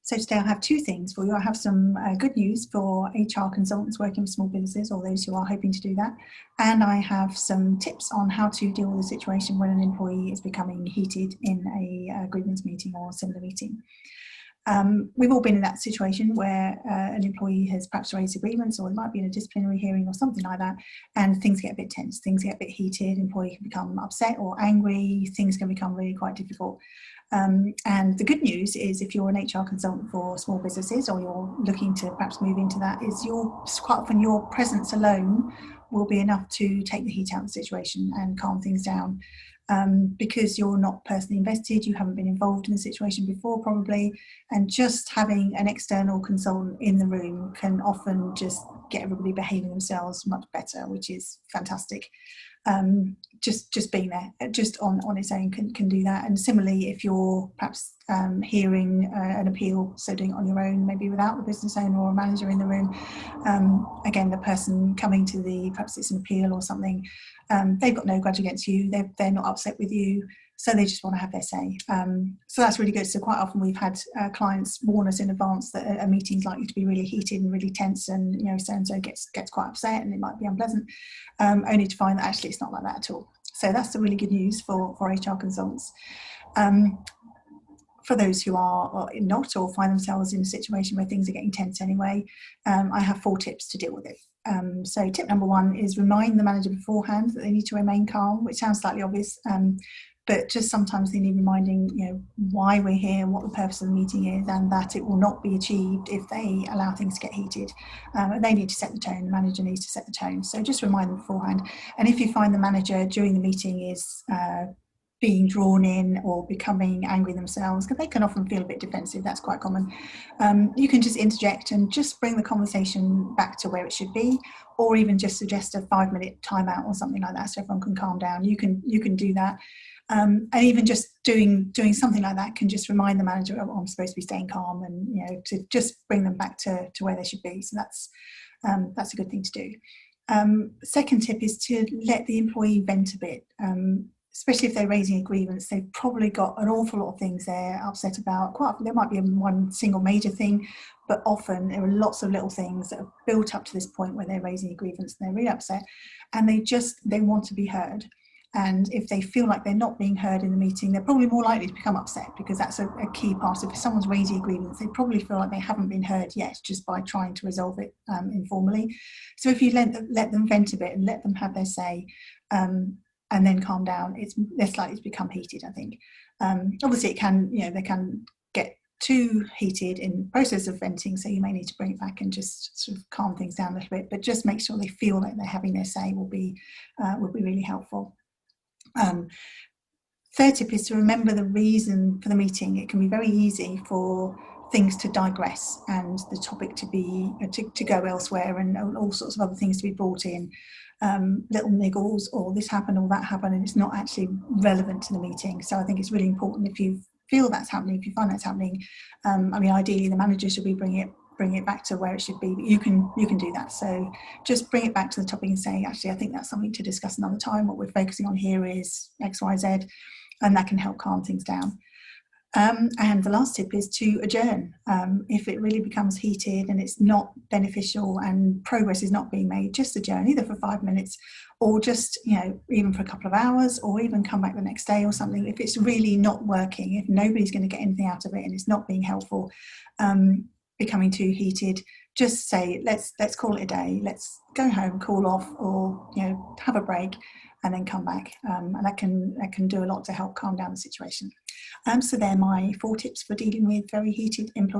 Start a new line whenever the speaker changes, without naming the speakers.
So today I have two things for you. I have some good news for HR consultants working with small businesses or those who are hoping to do that. And I have some tips on how to deal with a situation when an employee is becoming heated in a grievance meeting or similar meeting. We've all been in that situation where an employee has perhaps raised a grievance, or it might be in a disciplinary hearing or something like that, and things get a bit tense, things get a bit heated, employee can become upset or angry, things can become really quite difficult. And the good news is, if you're an HR consultant for small businesses, or you're looking to perhaps move into that, is quite often your presence alone will be enough to take the heat out of the situation and calm things down. Because you're not personally invested, you haven't been involved in the situation before probably, and just having an external consultant in the room can often just get everybody behaving themselves much better, which is fantastic. Just being there, just on its own can do that. And similarly, if you're perhaps hearing an appeal, so doing it on your own, maybe without the business owner or a manager in the room, again, the person coming to perhaps it's an appeal or something, they've got no grudge against you, they're not upset with you, so they just want to have their say. So that's really good. So quite often we've had clients warn us in advance that a meeting's likely to be really heated and really tense, and so-and-so gets quite upset and it might be unpleasant, only to find that actually it's not like that at all. So that's the really good news for HR consultants. For those who are not, or find themselves in a situation where things are getting tense anyway, I have 4 tips to deal with it. So tip number 1 is remind the manager beforehand that they need to remain calm, which sounds slightly obvious, but just sometimes they need reminding, why we're here, what the purpose of the meeting is, and that it will not be achieved if they allow things to get heated. And they need to set the tone, the manager needs to set the tone. So just remind them beforehand. And if you find the manager during the meeting is being drawn in or becoming angry themselves, because they can often feel a bit defensive, that's quite common, you can just interject and just bring the conversation back to where it should be, or even just suggest a 5-minute timeout or something like that so everyone can calm down. You can do that. And even just doing something like that can just remind the manager, oh, I'm supposed to be staying calm, and to just bring them back to where they should be. So that's a good thing to do. Second tip is to let the employee vent a bit. Especially if they're raising a grievance, they've probably got an awful lot of things they're upset about. Quite often there might be one single major thing, but often there are lots of little things that have built up to this point where they're raising a grievance and they're really upset, and they want to be heard. And if they feel like they're not being heard in the meeting, they're probably more likely to become upset, because that's a key part. If someone's raising a grievance, they probably feel like they haven't been heard yet, just by trying to resolve it informally. So if you let them vent a bit and let them have their say, and then calm down, it's less likely to become heated, I think. Obviously, they can get too heated in the process of venting, so you may need to bring it back and just sort of calm things down a little bit. But just make sure they feel like they're having their say will be really helpful. Third tip is to remember the reason for the meeting. It can be very easy for things to digress and the topic to go elsewhere, and all sorts of other things to be brought in. Little niggles, or this happened or that happened, and it's not actually relevant to the meeting. So I think it's really important, if you feel that's happening, if you find that's happening, ideally the manager should be bringing it back to where it should be, but you can do that. So just bring it back to the topic and say, actually, I think that's something to discuss another time. What we're focusing on here is X, Y, Z, and that can help calm things down. And the last tip is to adjourn. If it really becomes heated and it's not beneficial and progress is not being made, just adjourn, either for 5 minutes or just, even for a couple of hours, or even come back the next day or something. If it's really not working, if nobody's going to get anything out of it and it's not being helpful, becoming too heated, just say, let's call it a day. Let's go home, cool off, or have a break, and then come back. And that can do a lot to help calm down the situation. So they're my 4 tips for dealing with very heated employees.